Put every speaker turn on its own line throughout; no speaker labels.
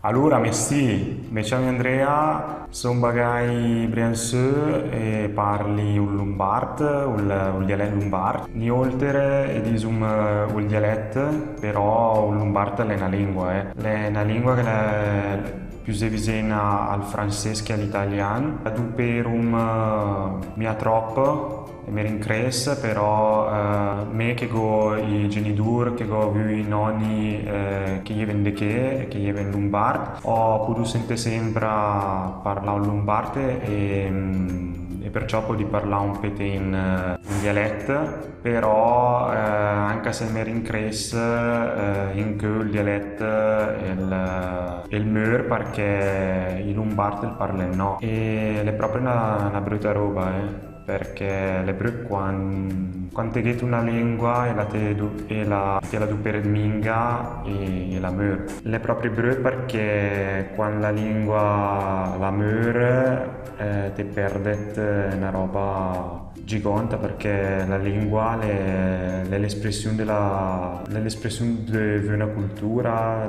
Allora, mi chiamo Andrea, sono bagai brianzeux e parli un lombard, un dialetto lombard. Ni oltre e disum un dialetto, però un lombard è una lingua, eh. È una lingua che è più vicina al francese che all'italiano. Duperum mia troppo e mi rincres, però me che go i genitori, che go i nonni che gli vende che gli vende lombard, ho potuto sentire sempre parlare un lombard e perciò posso parlare un po' in dialetto, però anche se mi rincres in quel dialetto il mur perché il lombard il parla no e è proprio una brutta roba, perché le brut quando te ghetti una lingua e la tu per minga e la mur. Le proprie brut perché quando la lingua la mur te perdet una roba gigante perché la lingua è l'espressione di una cultura,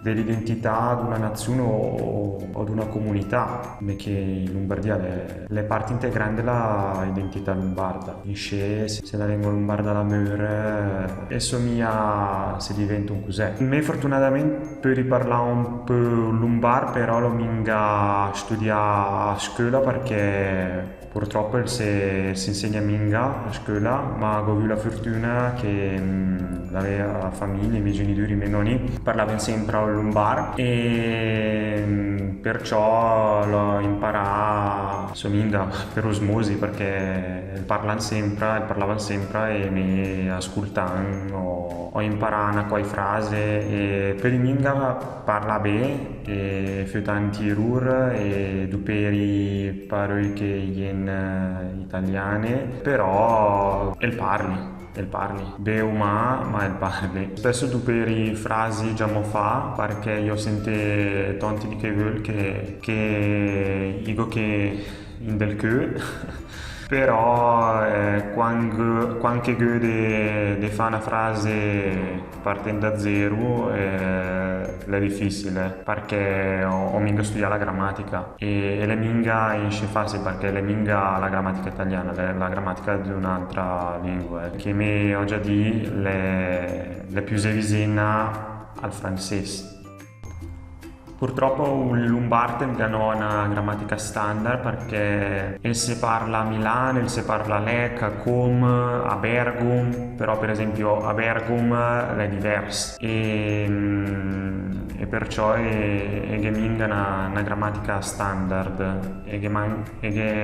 dell'identità di una nazione o di una comunità, perché in Lombardia le parti integranti della identità lombarda. Se la lingua lombarda la mura e somiglia se diventa un cos'è. Me fortunatamente puoi riparlare un po' lombar, però lo minga studia a scuola perché purtroppo si insegna minga a scuola, ma ho avuto la fortuna che la mia famiglia, i miei genitori, i miei nonni parlavano sempre al lombar e perciò l'ho imparato su minga per osmosi perché parlavano sempre e mi ascoltavano, ho imparato una qualche frase e per il minga parla bene e fa tanti errori e duperi parole che in italiane, però il parli. Beu ma il parli. Spesso tu per frasi già mo fa, perché io sento tanti di che vuol che dico che in del che però quando che de fa una frase partendo da zero è difficile perché ho minga studiato la grammatica e le minga in facile perché le minga la grammatica italiana, la grammatica di un'altra lingua che mi ho già di le più vicina al francese. Purtroppo il lombardo non ha una grammatica standard perché si parla a Milano, si parla a Lecca, a Com, a Bergamo, però per esempio a Bergamo è diverso e perciò è che minga una grammatica standard e che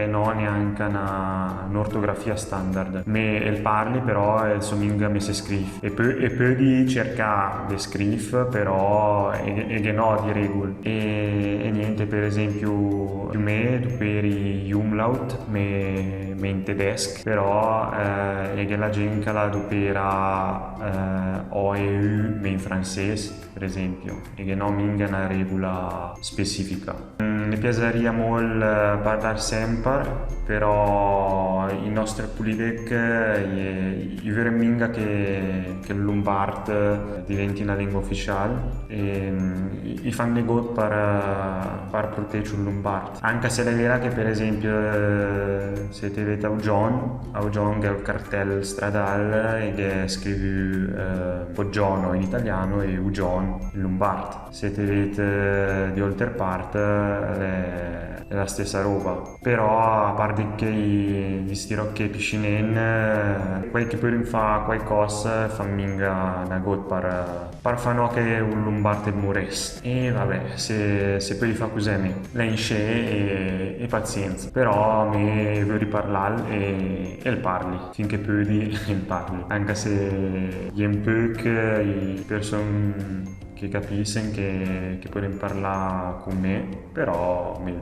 non neanche un'ortografia standard. Me il parli però il suo minga mi si scrive e poi di cercare di scrivere però e che no di regole e niente, per esempio me per i umlaut me in tedesco però e che la gente la dupera o e u me in francese per esempio e che non minga una regola specifica. Mi piacerebbe molto parlare sempre però i nostri politic i vero minga che il lombard diventi una lingua ufficiale e i fanno negozi per proteggere il lombard anche se è vero che per esempio se ti vedi a Ugion che è il cartello stradale e che scrive Poggiono in italiano e Ugion in lombard se ti vedi di oltre parte è la stessa roba però a parte che gli stiro che piscinen quel che poi fa qualcosa fa minga una gota per fare no che un lombardo mores e vabbè se poi fa così me la insce e pazienza però mi vuoi riparlare e il parli finché poi il parli anche se gli un po' che le persone che capiscono che possono parlare con me però mi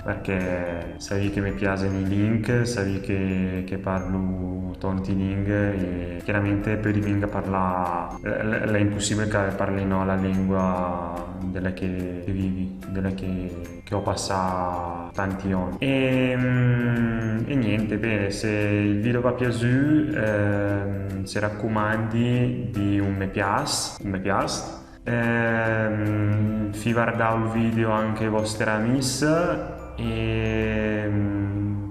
perché sai che mi piacciono i link sai che parlo tanti lingue e chiaramente per i lingua parlare è impossibile che parli no, la lingua della che vivi della che ho passato tanti anni e niente bene se il video vi è piaciuto se raccomandi di un mi piace Fi guardau il video anche i vostri amici e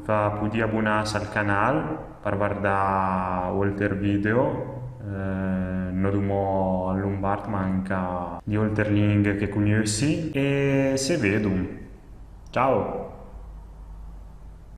va poter abbonarsi al canale per guardare oltre video. Non dobbiamo allungare manca di oltre link che conosci e se vedo. Ciao!